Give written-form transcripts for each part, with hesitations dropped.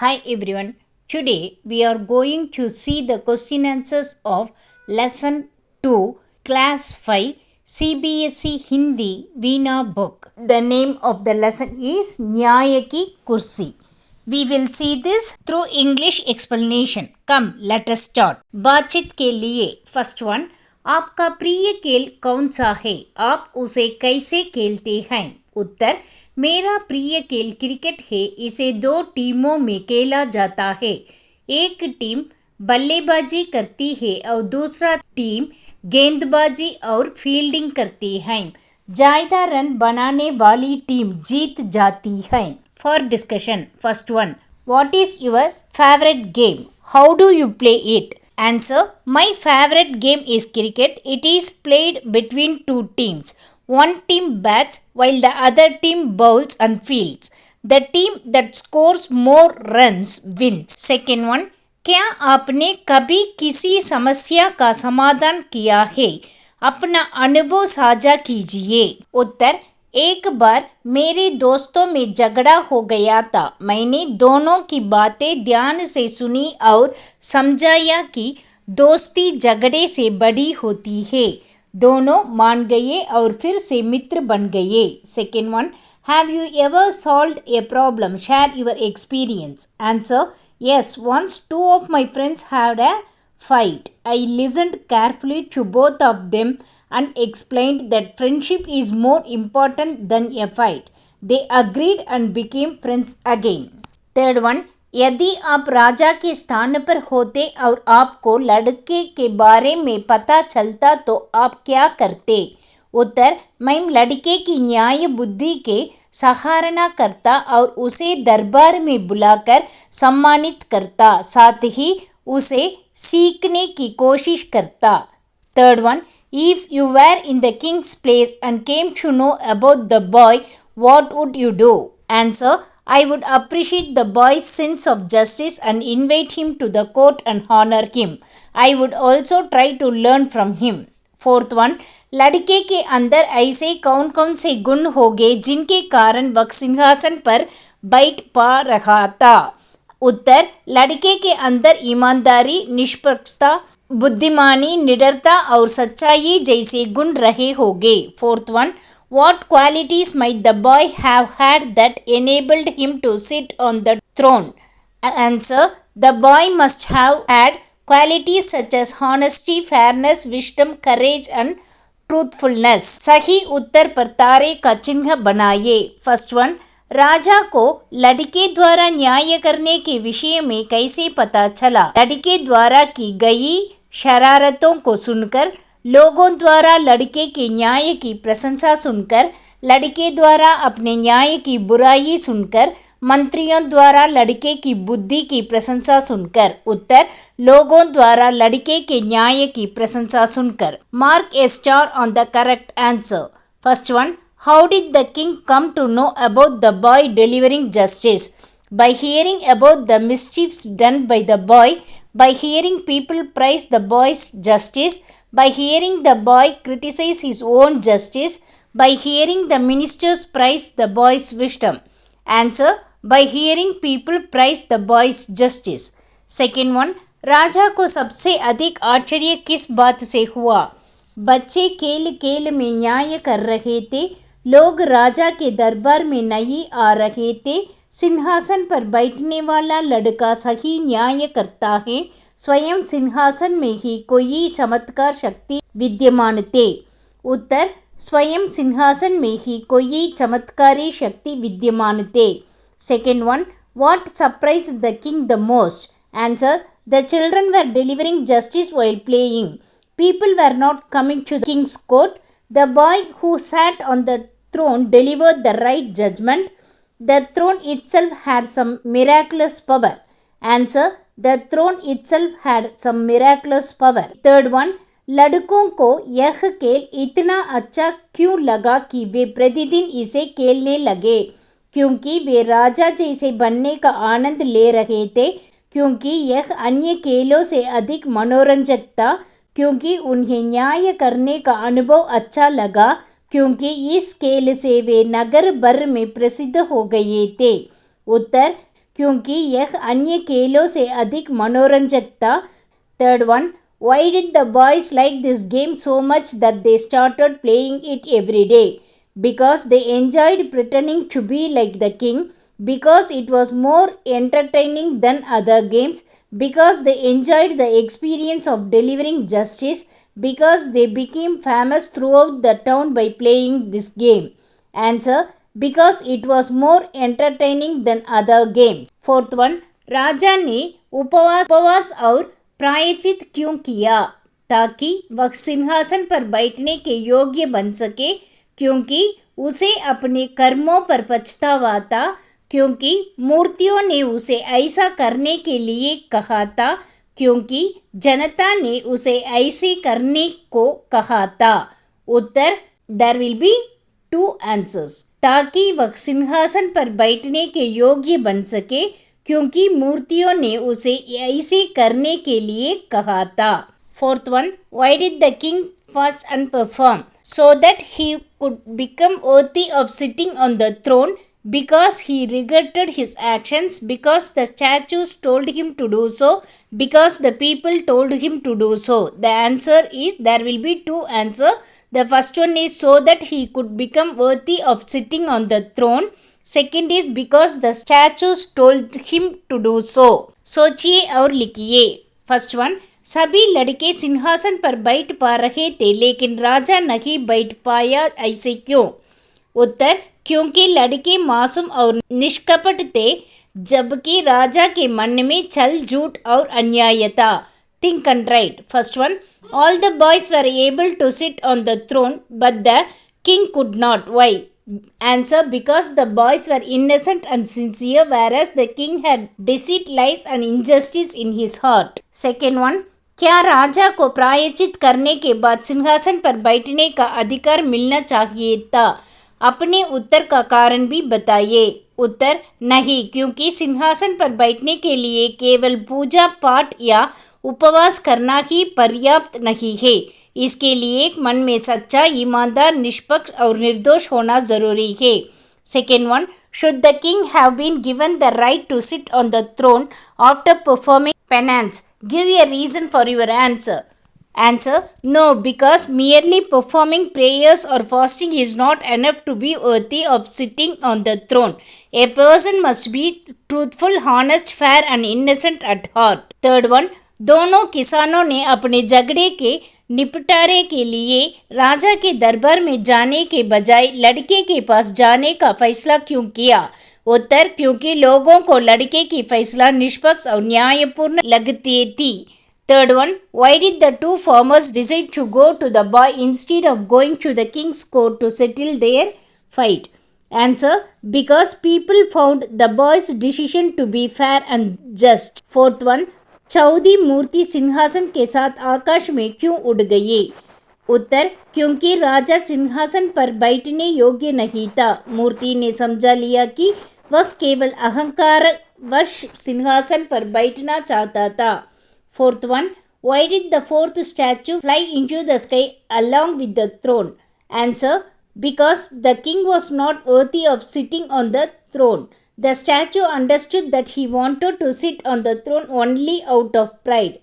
Hi everyone. Today we are going to see the question answers of lesson 2 class 5 CBSE Hindi Veena book. The name of the lesson is Nyaya Ki Kursi. We will see this through English explanation. Come, let us start. बातचीत के लिए first one, आपका प्रिय खेल कौन सा है? आप उसे कैसे खेलते हैं? उत्तर, मेरा प्रिय खेल क्रिकेट है। इसे 2 टीमों में खेला जाता है। एक टीम बल्लेबाजी करती है और दूसरा टीम गेंदबाजी और फील्डिंग करती है। ज़्यादा रन बनाने वाली टीम जीत जाती है। For discussion, first one, what is your favourite game? How do you play it? Answer, my favorite game is cricket. It is played between 2 teams. One team bats while the other team bowls and fields. The team that scores more runs wins. Second one, क्या आपने कभी किसी समस्या का समाधान किया है? अपना अनुभव साझा कीजिए। उत्तर, एक बार मेरे दोस्तों में झगड़ा हो गया था। मैंने दोनों की बातें ध्यान से सुनी और समझाया कि दोस्ती झगड़े से बड़ी होती है। दोनों मान गए और फिर से मित्र बन गए। Second one, have you ever solved a problem? Share your experience. Answer, yes, once 2 of my friends had a fight. I listened carefully to both of them and explained that friendship is more important than a fight. They agreed and became friends again. Third one, यदि आप राजा के स्थान पर होते और आपको लड़के के बारे में पता चलता तो आप क्या करते? उत्तर, मैं लड़के की न्याय बुद्धि के सराहना करता और उसे दरबार में बुलाकर सम्मानित करता, साथ ही उसे सीखने की कोशिश करता। Third one, if you were in the king's place and came to know about the boy, what would you do? Answer, I would appreciate the boy's sense of justice and invite him to the court and honor him. I would also try to learn from him. Fourth one, लड़के के अंदर ऐसे कौन कौन से गुण होंगे जिनके कारण वह सिंहासन पर बैठ पा रहा था? उत्तर, लड़के के अंदर ईमानदारी, निष्पक्षता, बुद्धिमानी, निडरता और सच्चाई जैसे गुण रहे होंगे। Fourth one, what qualities might the boy have had that enabled him to sit on the throne? Answer, the boy must have had qualities such as honesty, fairness, wisdom, courage and truthfulness. सही उत्तर पर तारे का चिन्ह बनाइए। First one, राजा को लड़के द्वारा न्याय करने के विषय में कैसे पता चला? लड़के द्वारा की गई शरारतों को सुनकर, लोगों द्वारा लड़के के न्याय की प्रशंसा सुनकर, लड़के द्वारा अपने न्याय की बुराई सुनकर, मंत्रियों द्वारा लड़के की बुद्धि की प्रशंसा सुनकर। उत्तर, लोगों द्वारा लड़के के न्याय की प्रशंसा सुनकर। Mark a star on the correct answer. First one, how did the king come to know about the boy delivering justice? By hearing about the mischiefs done by the boy, by hearing people praise the boy's justice, by hearing the boy criticize his own justice, by hearing the ministers praise the boy's wisdom. Answer, by hearing people praise the boy's justice. Second one, राजा को सबसे अधिक आश्चर्य किस बात से हुआ? बच्चे खेल खेल में न्याय कर रहे थे, लोग राजा के दरबार में नहीं आ रहे थे, सिंहासन पर बैठने वाला लड़का सही न्याय करता है, स्वयं सिंहासन में ही कोई चमत्कार शक्ति विद्यमान थे। उत्तर, स्वयं सिंहासन में ही कोई चमत्कारी शक्ति विद्यमान थे। Second one, what surprise the king the most? Answer, the children were delivering justice while playing. People were not coming to the king's court. The boy who sat on the throne delivered the right judgment. The throne itself had some miraculous power. Answer, the throne itself had some miraculous power. Third one, लड़कों को यह खेल इतना अच्छा क्यों लगा कि वे प्रतिदिन इसे खेलने लगे? क्योंकि वे राजा जैसे बनने का आनंद ले रहे थे, क्योंकि यह अन्य खेलों से अधिक मनोरंजक था, क्योंकि उन्हें न्याय करने का अनुभव अच्छा लगा, क्योंकि इस खेल से वे नगर भर में प्रसिद्ध हो गए थे। उत्तर, क्योंकि यह अन्य खेलों से अधिक मनोरंजक था। Third one, why did the boys like this game so much that they started playing it every day? Because they enjoyed pretending to be like the king, because it was more entertaining than other games, because they enjoyed the experience of delivering justice, because they became famous throughout the town by playing this game. Answer, because it was more entertaining than other games. Fourth one, राजा ने उपवास और प्रायश्चित क्यों किया? ताकि वह सिंहासन पर बैठने के योग्य बन सके, क्योंकि उसे अपने कर्मों पर पछतावा था, क्योंकि मूर्तियों ने उसे ऐसा करने के लिए कहा था, क्योंकि जनता ने उसे ऐसे करने को कहा था। उत्तर, देयर विल बी 2 आंसर्स। ताकि वह सिंहासन पर बैठने के योग्य बन सके, क्योंकि मूर्तियों ने उसे ऐसे करने के लिए कहा था। Fourth one, why did the king fast and perform so that he could become worthy of sitting on the throne? Because he regretted his actions, because the statues told him to do so, because the people told him to do so. The answer is, there will be 2 answers. The first one is so that he could become worthy of sitting on the throne. Second is because the statues told him to do so. सोचिए और लिखिए। First one, सभी लड़के सिंहासन पर बैठ पा रहे थे लेकिन राजा नहीं बैठ पाया, ऐसे क्यों? उत्तर, क्योंकि लड़के मासूम और निष्कपट थे, जबकि राजा के मन में छल, झूठ और अन्याय था। Think and write. First one, all the boys were able to sit on the throne but the king could not. Why? Answer, because the boys were innocent and sincere, whereas the king had deceit, lies and injustice in his heart. Second one, क्या राजा को प्रायश्चित करने के बाद सिंहासन पर बैठने का अधिकार मिलना चाहिए था? अपने उत्तर का कारण भी बताइए। उत्तर, नहीं, क्योंकि सिंहासन पर बैठने के लिए केवल पूजा पाठ या उपवास करना ही पर्याप्त नहीं है। इसके लिए मन में सच्चा, ईमानदार, निष्पक्ष और निर्दोष होना जरूरी है। Second one, should the king have been given the right to sit on the throne after performing penance? Give a reason for your answer. Answer, no, because merely performing prayers or fasting is not enough to be worthy of sitting on the throne. A person must be truthful, honest, fair and innocent at heart. Third one, दोनों किसानों ने अपने झगड़े के निपटारे के लिए राजा के दरबार में जाने के बजाय लड़के के पास जाने का फैसला क्यों किया? उत्तर, क्योंकि लोगों को लड़के की फैसला निष्पक्ष और न्यायपूर्ण लगती थी। Third one, why did the 2 farmers decide to go to the boy instead of going to the king's court to settle their fight? Answer, because people found the boy's decision to be fair and just. Fourth one, चौदी मूर्ति सिंहासन के साथ आकाश में क्यों उड़ गई? उत्तर, क्योंकि राजा सिंहासन पर बैठने योग्य नहीं था। मूर्ति ने समझा लिया कि वह केवल अहंकारवश सिंहासन पर बैठना चाहता था। Fourth one, why did the 4th statue fly into the sky along with the throne? Answer, because the king was not worthy of sitting on the throne. The statue understood that he wanted to sit on the throne only out of pride.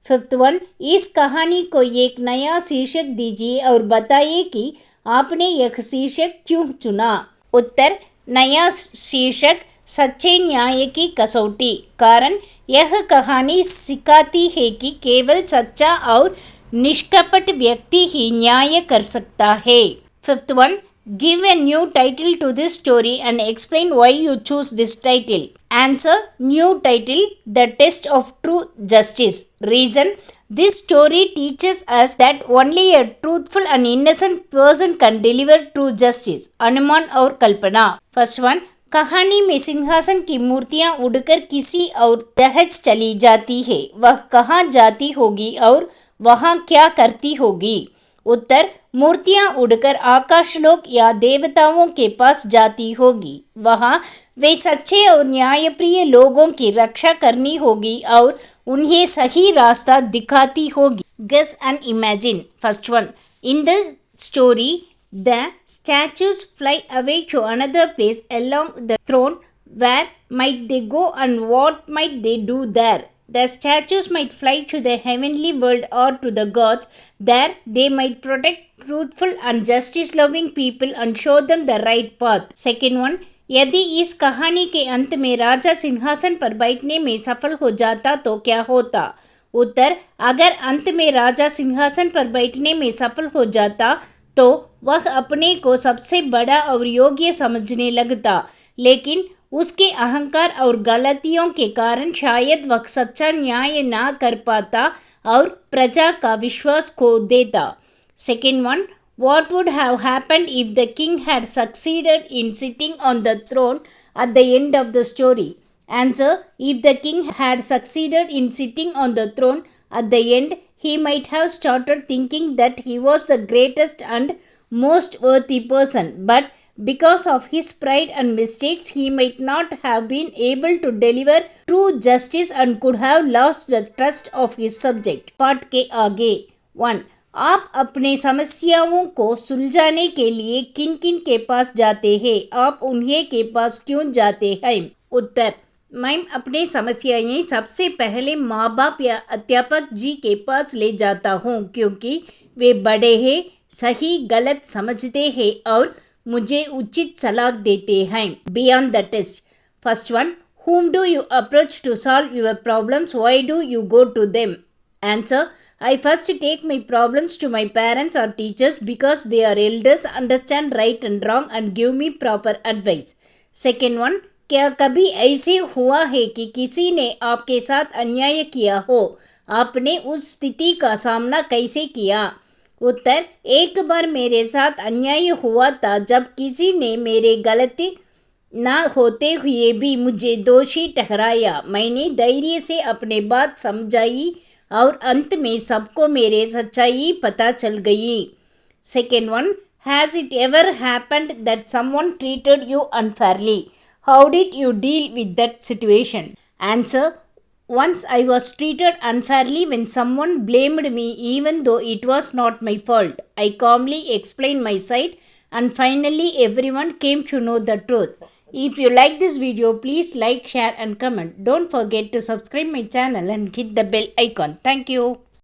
Fifth one, इस कहानी को एक नया शीर्षक दीजिए और बताइए कि आपने यह शीर्षक क्यों चुना। उत्तर, नया शीर्षक सच्चे न्याय की कसौटी। कारण यह कहानी सिखाती है कि केवल सच्चा और निष्कपट व्यक्ति ही न्याय कर सकता है। Fifth one, give a new title to this story and explain why you choose this title. Answer, new title, the test of true justice. Reason, this story teaches us that only a truthful and innocent person can deliver true justice. अनुमान और कल्पना। First one, कहानी में सिंहासन की मूर्तियां उड़कर किसी और जहाज चली जाती है। वह कहाँ जाती होगी और वहाँ क्या करती होगी? उत्तर, मूर्तियां उड़कर आकाशलोक या देवताओं के पास जाती होगी। वहाँ वे सच्चे और न्यायप्रिय लोगों की रक्षा करनी होगी और उन्हें सही रास्ता दिखाती होगी। Guess and imagine. First one, in the story, the statues fly away to another place along the throne Where might they go and what might they do there? The statues might fly to the heavenly world or to the gods. There they might protect truthful and justice loving people and show them the right path. Second one, यदि इस कहानी के अंत में राजा सिंहासन पर बैठने में सफल हो जाता तो क्या होता? उत्तर, अगर अंत में राजा सिंहासन पर बैठने में सफल हो जाता तो वह अपने को सबसे बड़ा और योग्य समझने लगता, लेकिन उसके अहंकार और गलतियों के कारण शायद वह सच्चा न्याय ना कर पाता और प्रजा का विश्वास खो देता. Second one, what would have happened if the king had succeeded in sitting on the throne at the end of the story? Answer, if the king had succeeded in sitting on the throne at the end, he might have started thinking that he was the greatest and most worthy person, but because of his pride and mistakes, he might not have been able to deliver true justice and could have lost the trust of his subject. पाठ के आगे. 1. आप अपने समस्याओं को सुलझाने के लिए किन किन के पास जाते हैं? आप उन्हें के पास क्यों जाते हैं? उत्तर, मैं अपने समस्याएं सबसे पहले माँ बाप या अध्यापक जी के पास ले जाता हूँ, क्योंकि वे बड़े हैं, सही गलत समझते हैं और मुझे उचित सलाह देते हैं. Beyond the test. First one, whom do you approach to solve your problems? Why do you go to them? Answer, I first take my problems to my parents or teachers because they are elders, understand right and wrong and give me proper advice. Second one, क्या कभी ऐसे हुआ है कि किसी ने आपके साथ अन्याय किया हो? आपने उस स्थिति का सामना कैसे किया? उत्तर, एक बार मेरे साथ अन्याय हुआ था जब किसी ने मेरे गलती ना होते हुए भी मुझे दोषी ठहराया. मैंने धैर्य से अपने बात समझाई और अंत में सबको मेरे सच्चाई पता चल गई. Second one, has it ever happened that someone treated you unfairly? How did you deal with that situation? Answer, once I was treated unfairly when someone blamed me even though it was not my fault. I calmly explained my side and finally everyone came to know the truth. If you like this video, please like, share and comment. Don't forget to subscribe my channel and hit the bell icon. Thank you.